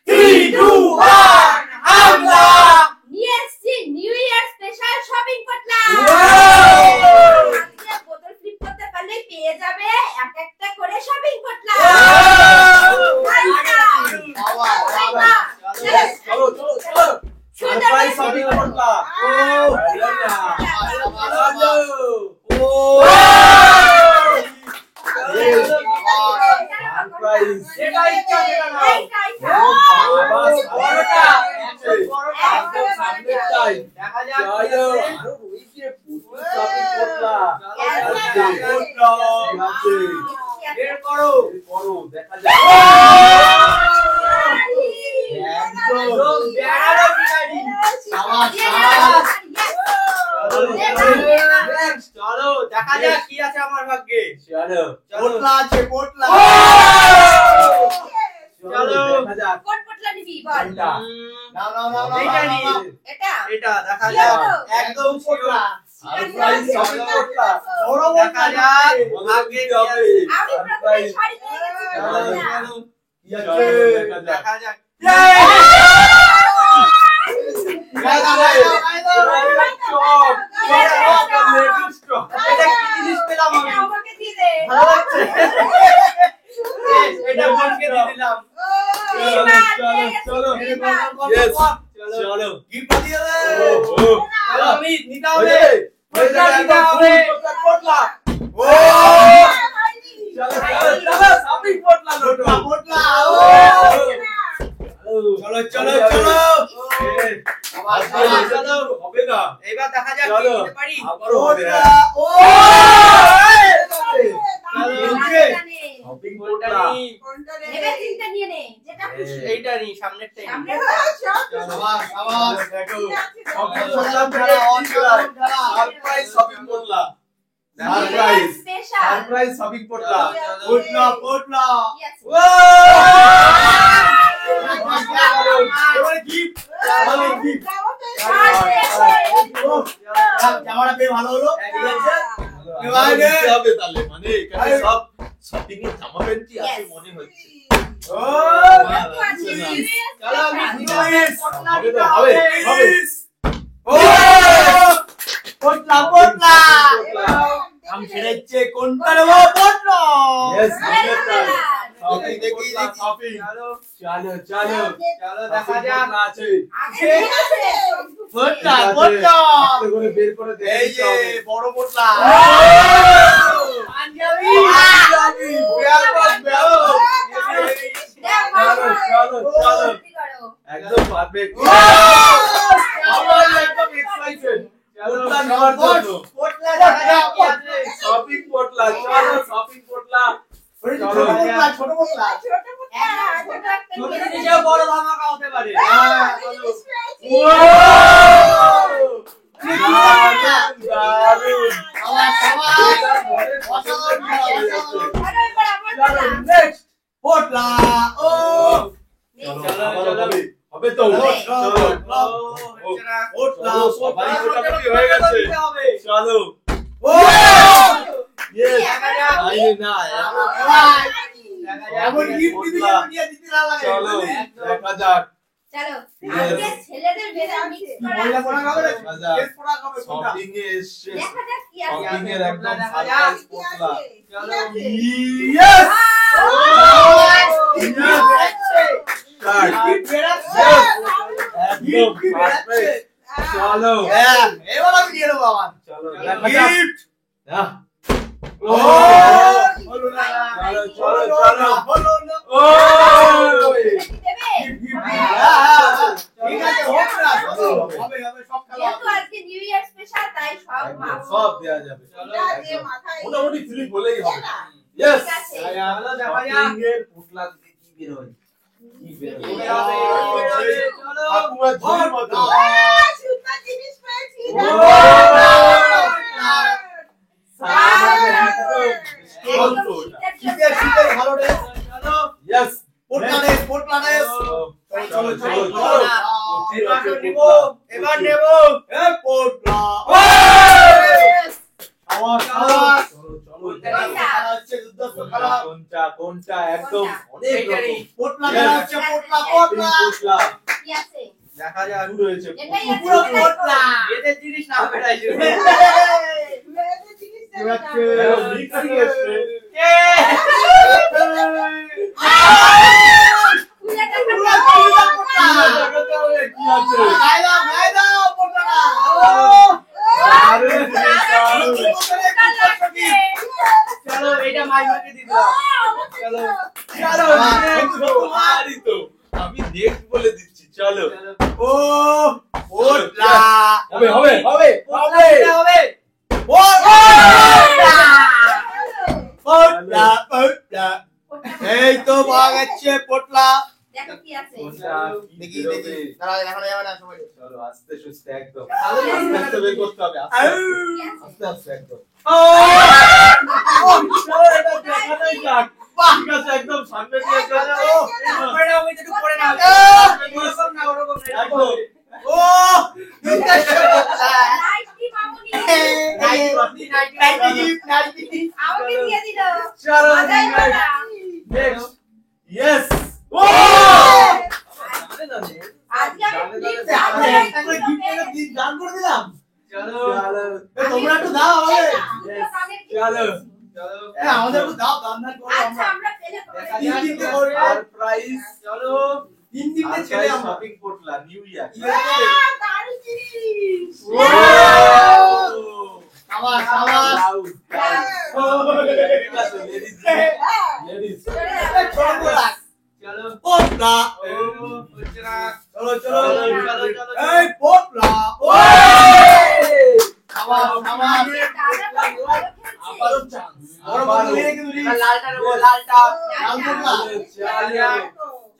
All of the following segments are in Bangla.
3, 2, 1 হামলা নিয়ে এসেছি নিউ ইয়ার স্পেশাল শপিং পটলা। আজকে বোতল ফ্লিপ করতে পারলেই পেয়ে যাবে এক একটা করে শপিং পটলা। চলো চলো চলো সারপ্রাইজ শপিং পটলা। চলো দেখা যাক কি আছে আমার ভাগ্যে। চলো পোটলা আছে পোটলা। চলো দেখা যাক কোন পটলা নিবি বল? কোনটা? নাও নাও নাও এইটা নি। এটা এটা দেখা যাক একদম পোটলা। সারপ্রাইজ শপিং পটলা। বড় দেখা যাক ভাগ্যে কি আছে। আমি প্রথমে শাড়ি পেয়ে গেছি। দেখা যাক এটা কি জিনিস পেলাম আমি। আমাকে দিয়ে দে। ভালো লাগছে। এটা বোনকে দিয়ে দিলাম। চলো চলো গিফট দিয়ে দে। ও চলো আমি নিতে হবে। পোটলা নিতে হবে। পোটলা ও চলো চলো শপিং পটলা লোটো পোটলা চলো চলো চলো চলো হবে না এবার দেখা যাক কি চলো নিতে পারি। আবারও হবে না। ও শপিং কোনটা পটলা নি? নেবে তিনটা নিয়ে নে যেটা খুশি। এইটা নি সামনেরটাই নি। সামনেরটা। সারপ্রাইজ শপিং পটলা সারপ্রাইজ স্পেশাল। সারপ্রাইজ শপিং পটলা পোটলা পোটলা Yes. এবারে গিফট ভালো গিফট জামাটা পেয়ে ভালো হলো। হবে তাহলে মানে এখানে সব শপিং এর জামা প্যান্টই আছে Yes. মনে হচ্ছে চলো আমি নিতে হবে তো হবে হবে পোটলা পোটলা আম ছেড়েছে কোনটা নেবো পোটলা। यस শপিং দেখি শপিং চলো চলো চলো চলো দেখা যাক আছে পোটলা পোটলা হাতে করে বের করে দেখে এই দিতে যে হবে। বড় পোটলা পাঞ্জাবি পাঞ্জাবি বেয়ার বস বেয়ার চলো চলো একদম পারফেক্ট আমার একদম এক্সাইটেড পোটলা নেওয়ার জন্য পোটলা দেখা যাক কি আছে। শপিং পোটলা চলো শপিং পোটলা ছোট পোটলা ছোট পোটলা ছোট জিনিসেও বড় ধামাকা হতে পারে। দারুণ নেক্সট পোটলা ও চলো চলো হবে তো চলো পোটলা সবাই মোটামুটি হয়ে গেছে চলো ও ইয়েস দেখা যাক। আরে না এমন গিফট দিয়ে দিতে না লাগে। চলো দেখা যাক চলো আজকে ছেলেদের বেলা মিক্স করা মহিলা পড়া খাবে না? দেখা যাক। কেস পড়া খাবে কোনটা? শপিং এ এসছে দেখা যাক কি আছে শপিং এর একদম দেখা যাক। সারপ্রাইজ পোটলা চলো ইয়েস গিফট বেরাচ্ছে। একদম পারফেক্ট চলো হ্যাঁ, এবার আমি দিয়ে দেবো আমার। চলো দেখা যাক গিফট ও হলো না। চলো চলো হলো না। ও দেবে ঠিক আছে হোক না। হবে হবে সব খেলা যেহেতু আজকে নিউ ইয়ার স্পেশাল তাই সব একদম সব দেয়া যাবে চলো একদম। মোটামুটি ফিলিপ বলেই হবে ইয়েস ঠিক আছে। চলো দেখা যাক। শপিং এর পোটলা থেকে কি বের হয় কি বের কি বের হয় হবে, কি বের হবে, চলো। ঠাকুমার ঝুড়ির মতো শীতের শীতের ভালো রে। চলো ইয়েস পোটলা রে পোটলা রে। চলো চলো এবার নেব এবার নেব। এ পোটলা আওয়াজ আওয়াজ খেলা হচ্ছে যুদ্ধস্থ খেলা কোনটা একদম অনেক এইটারই। রকম। পোটলা খেলা হচ্ছে পোটলা পোটলা পোটলা কি আছে? দেখা যাক শুরু হয়েছে। এটাই আছে, পুরো এটাই পোটলা তো। এদের জিনিস না বেরাইছে মিক্সিং এসছে। খুলে দেখা পুরো যাবে। পুরো পোটলা দেখাতে হবে কি আছে। গায় দাও পোটলাটা আরে দারুণ। চলো এটা মাইমাকে দিয়ে দাও চলো চলো তোমারই তো। আমি নেক্সট বলে দিচ্ছি চলো। ও পোটলা হবে হবে হবে হবে। হবে পোটলা পোটলা পোটলা এই তো পাওয়া গেছে পোটলা দেখো কি আছে। কোনটা কি দেখি বেরোবে? দেখি দাঁড়া দেখা যাবে না সময় চলো আস্তে সুস্তে একদম আস্তে আস্তে বের করতে হবে কি আছে? আস্তে আস্তে একদম। ও চলো এটা দেখানোই যাক। ঠিক আছে একদম সামনে দিয়ে চলো। পড়ে নাও ওই একটু পড়ে নাও ওরকম না ওরকম না একদম। ও লাইটটি মামুনি। নাইটি আমাকে দিয়ে দিল। চলো মজাই করা। নেক্সট ইয়েস ও জানে জানে আজকে আমি gift আমরা দেবো। একটা করে গিফট করে দিন দান করে দিলাম চলো চলো তোমরা একটু দাও আমাদের দুটো কানের gift চলো। দিয়েছি। চলো আমাদের একটু দাও দান দান করো আচ্ছা আমরা আমরা পেলে করে দেখা দিই। যাক। তিনটে করে সারপ্রাইজ চলো তিন তিনটে ছেলে আমরা শপিং পোটলা নিউ ইয়ার। দারুণ জিনিস। আবার আবার ঠিক আছে লেডিস লেডিস চলে যাবে। ছোট বড় চলো পোটলা ও হচ্ছে না চলো চলো চলো চলো এই পোটলা ও আবার আবার দাদা কত ভালো খেলছে। আবারও চান্স বড় বড় নিয়ে কিন্তু এবার লালটা নেবো লালটা লাল পোটলা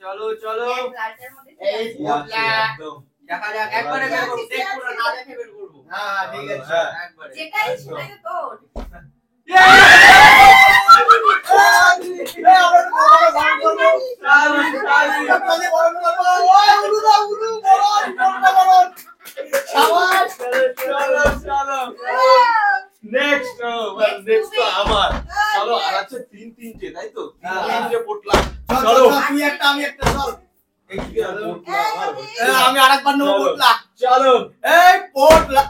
চলো চলো দেখ, লালটার মধ্যে কি এই আছে। পোটলা একদম দেখা যাক একবারে বের করবো দেখবো না না দেখে বের করবো হ্যাঁ ঠিক আছে একবারে যেটাই সেটাই তো তোর। এই আমরা তো বড় গান করব চালু চালু আপনাদের বড় করব ওই উড়ু দাও উড়ু বড় পোটলা বড় আবার চলো চলো নেক্সট নেক্সট তো আমার চলো আর আছে তিন তিনটে তাই তো তিনটে পোটলা চলো চলো তুই একটা আমি একটা চল একটু আর পোটলা আমার আমি আরেকবার নেব পোটলা চলো এই পোটলা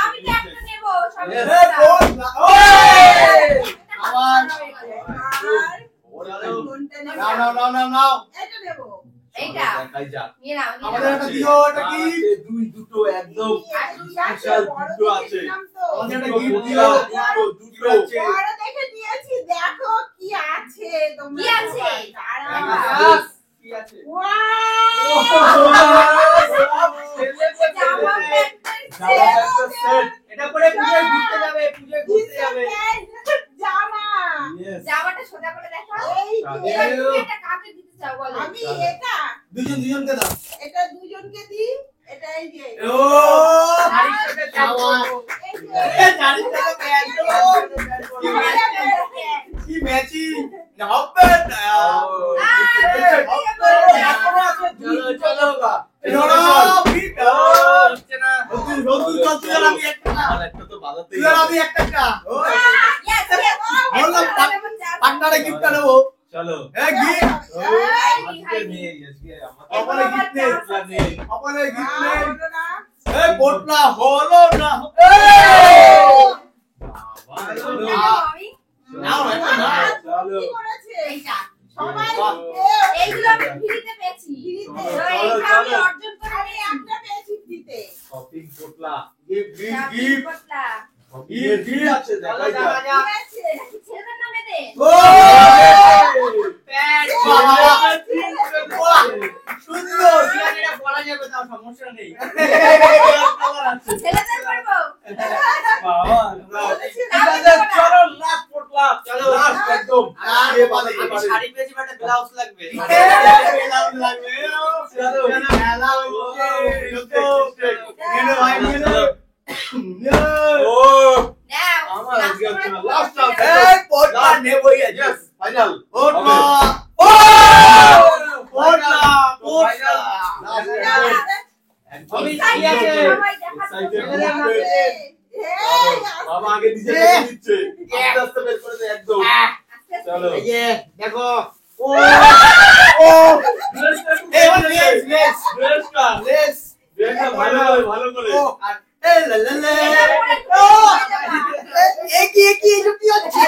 আমি তো একটা নেব সবাই Yes. এই পোটলা আবার নাও নাও নাও নাও নাও এইটা দেখাই যাক নিয়ে নাও নিয়ে আমাদের নাও। একটা দিও এটা কি আছে দুই দুটো একদম বিশাল দুটো আছে আমাদের একটা দুটো গিফট পোটলা, দিও দুটো আছে দেখো কি আছে তোমরা কি আছে? দাঁড়াও। কি আছে জামা প্যান্ট জামা একটা সেট এটা পরে পুজোয় ঘুরতে যাবে পুজোয় ঘুরতে যাবে জামা ইয়েস জামাটা সোজা করে দেখো। এই যে, এবার তুমি এটা কাকে দিতে চাও বলো? আমি এটা দুজন দুজনকে দাও এটা দুজনকে দিই এটা এই যে ও শাড়ির সাথে প্যান্ট পরবো। এই যে, এই জানিস না তো প্যান্ট কি কি ম্যাচিং হবে না চলো চলো চলো ফিট হচ্ছে না নতুন নতুন চলছে আমি একটা আমার একটা তো বাজাতেই তুই আর আমি একটা Yes, yes. বললাম পান্ডারে গিফট নেব চলো এই গিফট আজকে নেই আজকে আমার অপরে গিফট নেই পোটলা নেই অপরে গিফট না, নেই হলো না। এই পোটলা হলো না কোনটা নেবো আমি? নাও একটা নাও চলো কি করেছে? এইটা। সবাই বাহ। এইগুলো আমি ফ্রিতে পেয়েছি। ফ্রিতে। তো এইটা আমি অর্জন করে আমি একটা পেয়েছি দিতে শপিং পোটলা গিফট নিয়েছি। গিফট পোটলা। গিফট আছে চলো দেখাই যাওয়া যাক যাক ঠিক আছে এটা কি ছেলেদের নামে দে? ও প্যান্ট সুন্দর এটা পরা যাবে তাও সমস্যা নেই ছেলেদের করবো? চলো লাস্ট পোটলা চলো লাস্ট একদম এ বাদে এ আমি বাদে শাড়ি পেয়েছি বাট ব্লাউজ লাগবে ও নাও। আমার আজকে হচ্ছে না last last one। Yes final আমি কি আছে সবাই দেখাচ্ছে। Excited. ছেলেদের নামে দে। আর এ লা লা লা। এটা পরে ও, হয়ে যাবে। এ কি এসব কি হচ্ছে?